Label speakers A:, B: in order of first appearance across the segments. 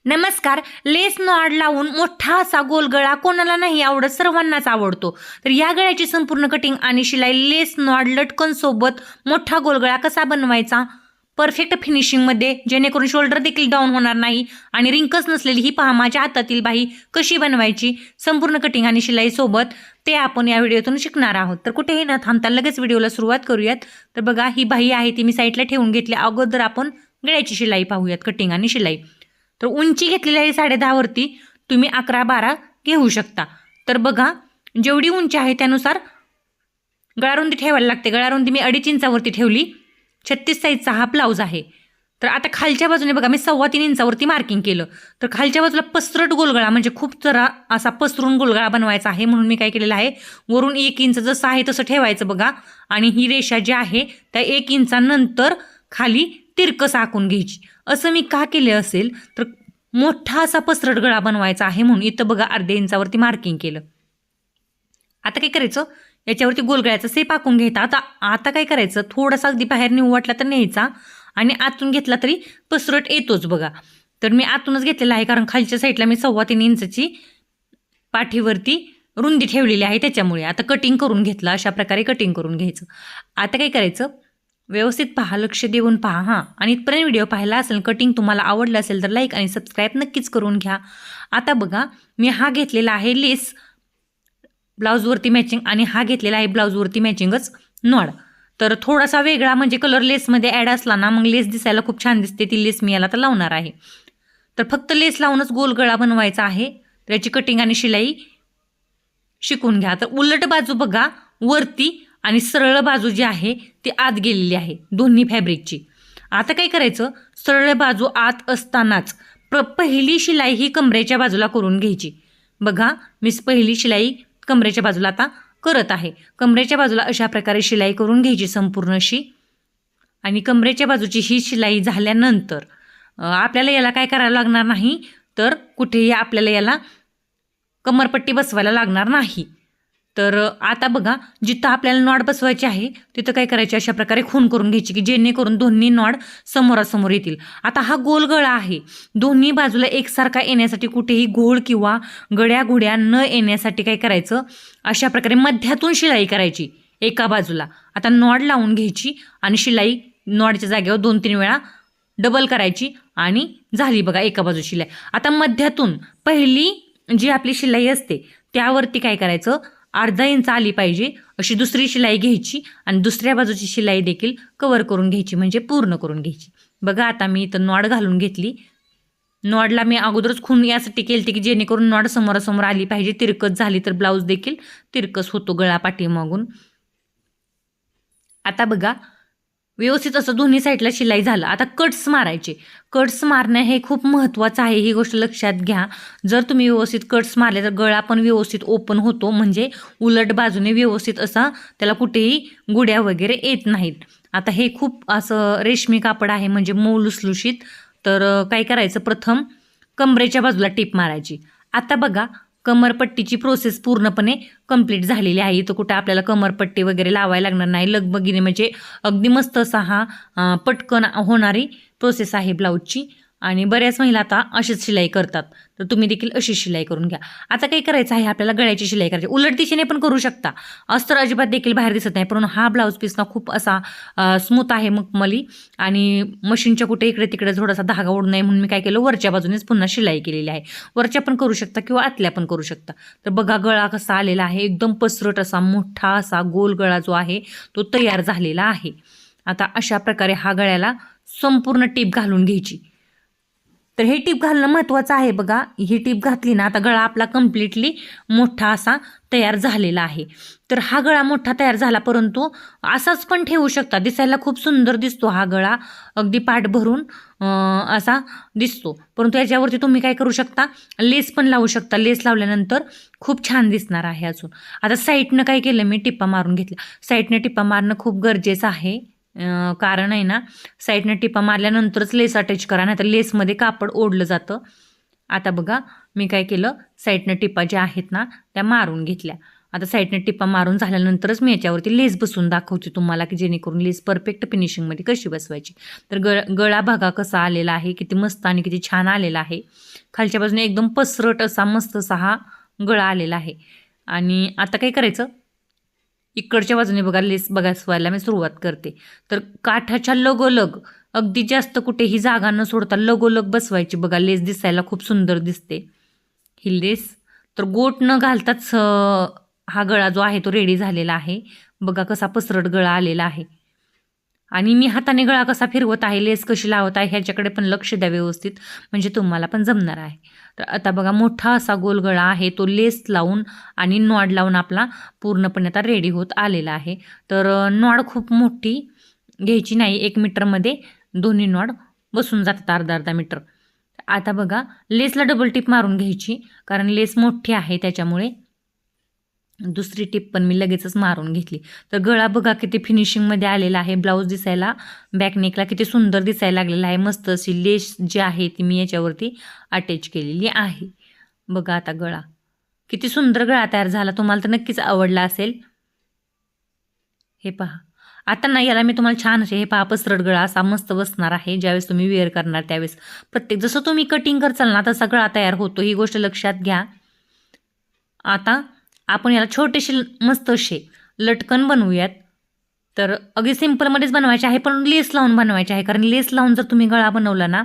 A: नमस्कार. लेस नॉड लावून मोठा असा गोल गळा कोणाला नाही आवडत, सर्वांनाच आवडतो. तर या गळ्याची संपूर्ण कटिंग आणि शिलाई लेस नॉड लटकन सोबत मोठा गोल गळा कसा बनवायचा परफेक्ट फिनिशिंगमध्ये, जेणेकरून शोल्डर देखील डाऊन होणार नाही आणि रिंकस नसलेली ही पहा माझ्या हातातील बाही कशी बनवायची संपूर्ण कटिंग आणि शिलाई सोबत, ते आपण या व्हिडिओतून शिकणार आहोत. तर कुठेही न थांबता लगेच व्हिडिओला सुरुवात करूयात. तर बघा, ही बाही आहे ती मी साईडला ठेवून घेतली. अगोदर आपण गळ्याची शिलाई पाहूयात, कटिंग आणि शिलाई. तर उंची घेतलेली आहे 10.5 वरती, तुम्ही 11-12 घेऊ शकता. तर बघा, जेवढी उंची आहे त्यानुसार गळारुंदी ठेवायला लागते. गळारुंदी मी 2.5 इंचावरती ठेवली. 36 साईजचा हा ब्लाऊज आहे. तर आता खालच्या बाजूने बघा, मी 3.25 इंचावरती मार्किंग केलं. तर खालच्या बाजूला पसरट गोलगळा, म्हणजे खूप जरा असा पसरून गोलगळा बनवायचा आहे, म्हणून मी काय केलेलं आहे, वरून 1 इंच जसं आहे तसं ठेवायचं बघा. आणि ही रेषा जी आहे त्या 1 इंचानंतर खाली तिरकस आखून घ्यायची. असं मी का केले असेल, तर मोठा असा पसरट गळा बनवायचा आहे म्हणून इथं बघा 1/2 इंचावरती मार्किंग केलं. आता काय करायचं, याच्यावरती गोलगळ्याचा सेप आखून घ्यायचा. आता काय करायचं, थोडासा अगदी बाहेर नेऊ वाटला तर न्यायचा आणि आतून घेतला तरी पसरट येतोच बघा. तर मी आतूनच घेतलेला आहे, कारण खालच्या साईडला मी 3.25 इंचची पाठीवरती रुंदी ठेवलेली आहे त्याच्यामुळे. आता कटिंग करून घेतलं, अशा प्रकारे कटिंग करून घ्यायचं. आता काय करायचं, व्यवस्थित पहा, लक्ष देऊन पहा हां. आणि इथपर्यंत व्हिडिओ पाहिला असेल, कटिंग तुम्हाला आवडलं असेल तर लाईक आणि सबस्क्राईब नक्कीच करून घ्या. आता बघा, मी हा घेतलेला आहे लेस ब्लाऊजवरती मॅचिंग आणि हा घेतलेला आहे ब्लाऊजवरती मॅचिंगच नॉड. तर थोडासा वेगळा म्हणजे कलर लेसमध्ये ॲड असला ना, मग लेस दिसायला खूप छान दिसते. ती लेस मी याला तर लावणार आहे. तर फक्त लेस लावूनच गोल गळा बनवायचा आहे. त्याची कटिंग आणि शिलाई शिकून घ्या. तर उलट बाजू बघा वरती आणि सरळ बाजू जी आहे ती आत गेलेली आहे दोन्ही फॅब्रिकची. आता काय करायचं, सरळ बाजू आत असतानाच पहिली शिलाई ही कमरेच्या बाजूला करून घ्यायची. बघा, मी पहिली शिलाई कमरेच्या बाजूला आता करत आहे. कमरेच्या बाजूला अशा प्रकारे शिलाई करून घ्यायची संपूर्ण अशी. आणि कमरेच्या बाजूची ही शिलाई झाल्यानंतर आपल्याला याला काय करायला लागणार नाही, तर कुठेही आपल्याला याला कमरपट्टी बसवायला लागणार नाही. तर आता बघा, जिथं आपल्याला नॉड बसवायची आहे तिथं काय करायचे, अशा प्रकारे खून करून घ्यायची की जेणेकरून दोन्ही नॉड समोरासमोर येतील. आता हा गोल गळा आहे, दोन्ही बाजूला एकसारखा येण्यासाठी, कुठेही घोळ किंवा गड्या न येण्यासाठी काय करायचं, अशा प्रकारे मध्यातून शिलाई करायची एका बाजूला. आता नॉड लावून घ्यायची आणि शिलाई नॉडच्या जागेवर 2-3 वेळा डबल करायची आणि झाली बघा एका बाजू शिलाई. आता मध्यातून पहिली जी आपली शिलाई असते त्यावरती काय करायचं, 1/2 इंच आली पाहिजे अशी दुसरी शिलाई घ्यायची आणि दुसऱ्या बाजूची शिलाई देखील कव्हर करून घ्यायची, म्हणजे पूर्ण करून घ्यायची. बघा, आता मी इथं नॉड घालून घेतली. नॉडला मी अगोदरच खून यासाठी केली की जेणेकरून नॉड समोरासमोर आली पाहिजे. तिरकस झाली तर ब्लाऊज देखील तिरकस होतो गळा पाठीमागून. आता बघा, व्यवस्थित असं दोन्ही साईडला शिलाई झालं. आता कट्स मारायचे. कट्स मारणं हे खूप महत्त्वाचं आहे, ही गोष्ट लक्षात घ्या. जर तुम्ही व्यवस्थित कट्स मारले तर गळा पण व्यवस्थित ओपन होतो, म्हणजे उलट बाजूने व्यवस्थित असा त्याला कुठेही गुड्या वगैरे येत नाहीत. आता हे खूप असं रेशमी कापड आहे, म्हणजे मऊ लुसलुशीत. तर काय करायचं, प्रथम कमरेच्या बाजूला टिप मारायची. आता बघा, कमरपट्टीची प्रोसेस पूर्णपणे कंप्लीट झालेली आहे. इथं कुठं आपल्याला कमरपट्टी वगैरे लावायला लागणार नाही. लगबगीने म्हणजे अगदी मस्त असा हा पटकन होणारी प्रोसेस आहे ब्लाऊजची. आणि बऱ्याच महिला आता अशीच शिलाई करतात, तर तुम्ही देखील अशी शिलाई करून घ्या. आता काय करायचं आहे, आपल्याला गळ्याची शिलाई करायची. उलट दिशेने पण करू शकता, अस्तर अजिबात देखील बाहेर दिसत नाही. पण हा ब्लाऊज पीस ना खूप असा स्मूथ आहे, मखमली, आणि मशीनच्या कुठे इकडे तिकडे थोडासा धागा ओढू नये म्हणून मी काय केलं, वरच्या बाजूनेच पुन्हा शिलाई केलेली आहे. वरच्या पण करू शकता किंवा आतल्या पण करू शकता. तर बघा, गळा कसा आलेला आहे, एकदम पसरट असा मोठा असा गोल गळा जो आहे तो तयार झालेला आहे. आता अशा प्रकारे हा गळ्याला संपूर्ण टीप घालून घ्यायची. तर हे टीप घालणं महत्त्वाचं आहे. बघा, ही टीप घातली ना, आता गळा आपला कम्प्लिटली मोठा असा तयार झालेला आहे. तर हा गळा मोठा तयार झाला, परंतु असाच पण ठेवू शकता, दिसायला खूप सुंदर दिसतो हा गळा, अगदी पाठ भरून असा दिसतो. परंतु याच्यावरती तुम्ही काय करू शकता, लेस पण लावू शकता. लेस लावल्यानंतर खूप छान दिसणार आहे अजून. आता साईडनं काय केलं, मी टिप्पा मारून घेतल्या. साईडनं टिप्पा मारणं खूप गरजेचं आहे, कारण आहे ना, साईडनं टिपा मारल्यानंतरच लेस अटॅच करा, नाही तर लेसमध्ये कापड ओढलं जातं. आता बघा, मी काय केलं, साईडनं टिपा ज्या आहेत ना त्या मारून घेतल्या आता साईडने टिप्पा मारून झाल्यानंतरच मी याच्यावरती लेस बसवून दाखवते तुम्हाला, की जेणेकरून लेस परफेक्ट फिनिशिंगमध्ये कशी बसवायची. तर गळा बघा कसा आलेला आहे, किती मस्त आणि किती छान आलेला आहे. खालच्या बाजूने एकदम पसरट असा मस्त असा हा गळा आलेला आहे. आणि आता काय करायचं, इकडच्या बाजूने बघा लेस बसवायला मी सुरुवात करते. तर काठाच्या लगोलग अगदी जास्त कुठेही जागा न सोडता लगोलग बसवायची बघा. लेस दिसायला खूप सुंदर दिसते ही लेस. तर गोट न घालताच हा गळा जो आहे तो रेडी झालेला आहे. बघा कसा पसरट गळा आलेला आहे. आणि मी हाताने गळा कसा फिरवत आहे, लेस कशी लावत आहे ह्याच्याकडे पण लक्ष द्या व्यवस्थित, म्हणजे तुम्हाला पण जमणार आहे. तर आता बघा मोठा असा गोल गळा आहे, तो लेस लावून आणि नॉड लावून आपला पूर्णपणे आता रेडी होत आलेला आहे. तर नॉड खूप मोठी घ्यायची नाही, 1 मीटरमध्ये दोन्ही नॉड बसून जातात, अर्धा अर्धा मीटर. आता बघा लेसला डबल टिप मारून घ्यायची, कारण लेस मोठी आहे त्याच्यामुळे. दुसरी टिप पण मी लगेचच मारून घेतली. तर गळा बघा किती फिनिशिंगमध्ये आलेला आहे. ब्लाऊज दिसायला बॅकनेकला किती सुंदर दिसायला लागलेला आहे. मस्त अशी लेस जी आहे ती मी याच्यावरती अटॅच केलेली आहे. बघा आता गळा किती सुंदर गळा तयार झाला. तुम्हाला तर नक्कीच आवडला असेल. हे पहा आता ना याला मी तुम्हाला छान असे हे पहा पसरट गळा असा मस्त बसणार आहे. ज्यावेळेस तुम्ही वेअर करणार त्यावेळेस प्रत्येक जसं तुम्ही कटिंग करचाल ना तसा गळा तयार होतो, ही गोष्ट लक्षात घ्या. आता आपण याला छोटेसे मस्त असे लटकन बनवूयात. तर अगदी सिम्पलमध्येच बनवायचे आहे, पण लेस लावून बनवायचे आहे. कारण लेस लावून जर तुम्ही गळा बनवला ना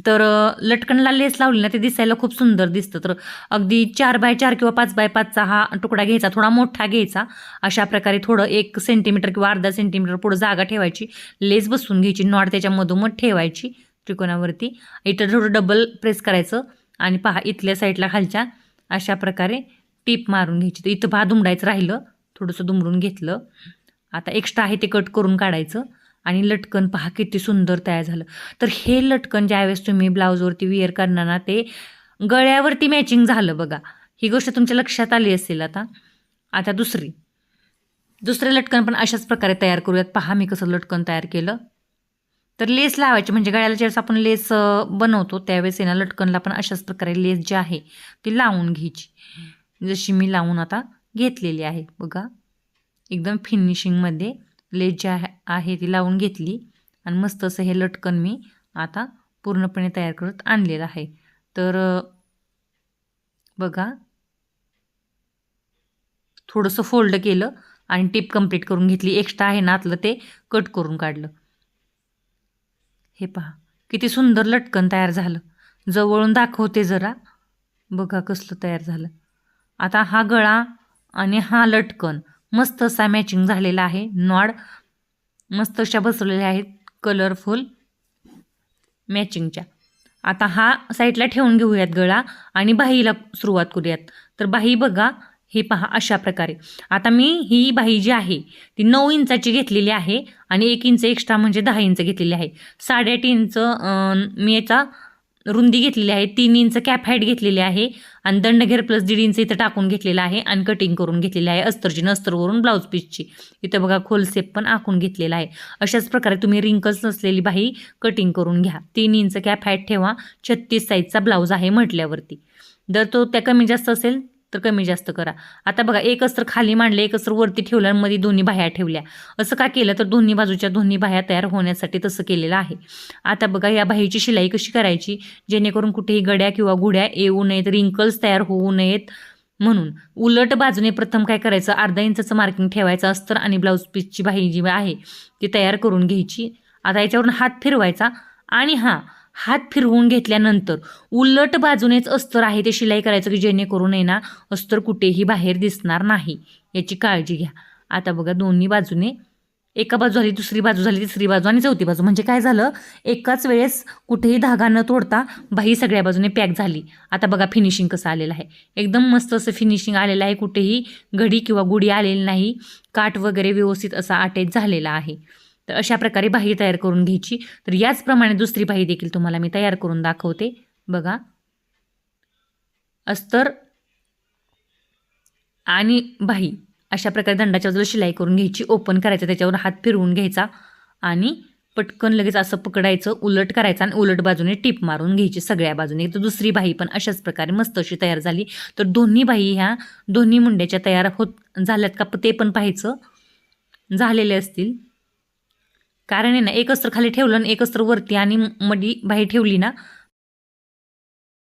A: तर लटकनला लेस लावली ना ते दिसायला खूप सुंदर दिसतं. तर अगदी 4x4 किंवा 5x5चा हा तुकडा घ्यायचा, थोडा मोठा घ्यायचा. अशा प्रकारे थोडं 1 सेंटीमीटर किंवा अर्धा सेंटीमीटर पुढं जागा ठेवायची, लेस बसवून घ्यायची, नॉट त्याच्या मधोमध ठेवायची त्रिकोणावरती. इथं थोडं डबल प्रेस करायचं आणि पहा इथल्या साईडला खालच्या अशा प्रकारे टीप मारून घ्यायची. तर इथं पहा दुमडायचं राहिलं, थोडंसं दुमडून घेतलं. आता एक्स्ट्रा आहे ते कट करून काढायचं आणि लटकन पहा किती सुंदर तयार झालं. तर हे लटकन ज्यावेळेस तुम्ही ब्लाऊजवरती वेअर करणार ना ते गळ्यावरती मॅचिंग झालं बघा. ही गोष्ट तुमच्या लक्षात आली असेल. आता दुसरे लटकन पण अशाच प्रकारे तयार करूयात. पहा मी कसं लटकन तयार केलं. तर लेस लावायची, म्हणजे गळ्याला ज्यावेळेस आपण लेस बनवतो त्यावेळेस ना लटकनला पण अशाच प्रकारे लेस जी आहे ती लावून घ्यायची, जशी मी लावून आता घेतलेली आहे. बघा एकदम फिनिशिंगमध्ये लेस जी आहे ती लावून घेतली आणि मस्त असं हे लटकन मी आता पूर्णपणे तयार करत आणलेलं आहे. तर बघा थोडंसं फोल्ड केलं आणि टिप कंप्लीट करून घेतली. एक्स्ट्रा आहे ना आतलं ते कट करून काढलं. हे पहा किती सुंदर लटकन तयार झालं. जवळून दाखवते जरा, बघा कसलं तयार झालं. आता हा गळा आणि हा लटकन मस्त असा मॅचिंग झालेला आहे. नॉड मस्त अशा बसवलेल्या आहेत कलरफुल मॅचिंगच्या. आता हा साईडला ठेवून घेऊयात गळा आणि बाहीला सुरुवात करूयात. तर बाही बघा हे पहा अशा प्रकारे. आता मी ही बाही जी आहे ती 9 इंचाची घेतलेली आहे आणि 1 इंच एक्स्ट्रा म्हणजे 10 इंच घेतलेली आहे. 8.5 इंच मी याचा रुंदी घेतलेली आहे. 3 इंच कॅप हाईट घेतलेली आहे आणि दंडघेर प्लस 1.5 इंच इथं टाकून घेतलेला आहे आणि कटिंग करून घेतलेली आहे अस्तरची, नस्तरवरून ब्लाऊज पीसची. इथं बघा खोल सेप पण आखून घेतलेला आहे. अशाच प्रकारे तुम्ही रिंकल्स नसलेली बाही कटिंग करून घ्या. 3 इंच कॅप हाईट ठेवा. 36 साईजचा ब्लाऊज आहे म्हटल्यावरती. जर तो त्या कमी जास्त असेल तर कमी जास्त करा. आता बघा एक अस्तर खाली मांडले, एक अस्तर वरती ठेवलं आणि मध्ये दोन्ही बाह्या ठेवल्या. असं का केलं तर दोन्ही बाजूच्या दोन्ही बाह्या तयार होण्यासाठी तसं केलेलं आहे. आता बघा या बाहीची शिलाई कशी करायची जेणेकरून कुठेही गड्या किंवा गुड्या येऊ नयेत, रिंकल्स तयार होऊ नयेत. म्हणून उलट बाजूने प्रथम काय करायचं, अर्धा इंचाचं मार्किंग ठेवायचं अस्तर आणि ब्लाऊज पीसची बाही जी आहे ती तयार करून घ्यायची. आता याच्यावरून हात फिरवायचा आणि हात फिरवून घेतल्यानंतर उलट बाजूनेच अस्तर आहे ते शिलाई करायचं, की जेणेकरून आहे ना अस्तर कुठेही बाहेर दिसणार नाही, याची काळजी घ्या. आता बघा दोन्ही बाजूने, एका बाजू झाली, दुसरी बाजू झाली, तिसरी बाजू आणि चौथी बाजू, म्हणजे काय झालं एकाच वेळेस कुठेही धागा न तोडता बाही सगळ्या बाजूने पॅक झाली. आता बघा फिनिशिंग कसं आलेलं आहे. एकदम मस्त असं फिनिशिंग आलेलं आहे. कुठेही घडी किंवा गुढी आलेली नाही. काठ वगैरे व्यवस्थित असा अटॅच झालेला आहे. तर अशा प्रकारे बाही तयार करून घ्यायची. तर याचप्रमाणे दुसरी बाही देखील तुम्हाला मी तयार करून दाखवते. बघा अस्तर आणि बाही अशा प्रकारे दंडाच्या बाजूला शिलाई करून घ्यायची, ओपन करायचं, त्याच्यावर हात फिरवून घ्यायचा आणि पटकन लगेच असं पकडायचं, उलट करायचं आणि उलट बाजूने टीप मारून घ्यायची सगळ्या बाजूने. तर दुसरी बाही पण अशाच प्रकारे मस्त अशी तयार झाली. तर दोन्ही बाही ह्या दोन्ही मुंड्याच्या तयार होत झाल्यात का ते पण पाहायचं, झालेले असतील. कारण आहे ना, एक अस्तर खाली ठेवलं आणि एक अस्तर वरती आणि मधी बाही ठेवली ना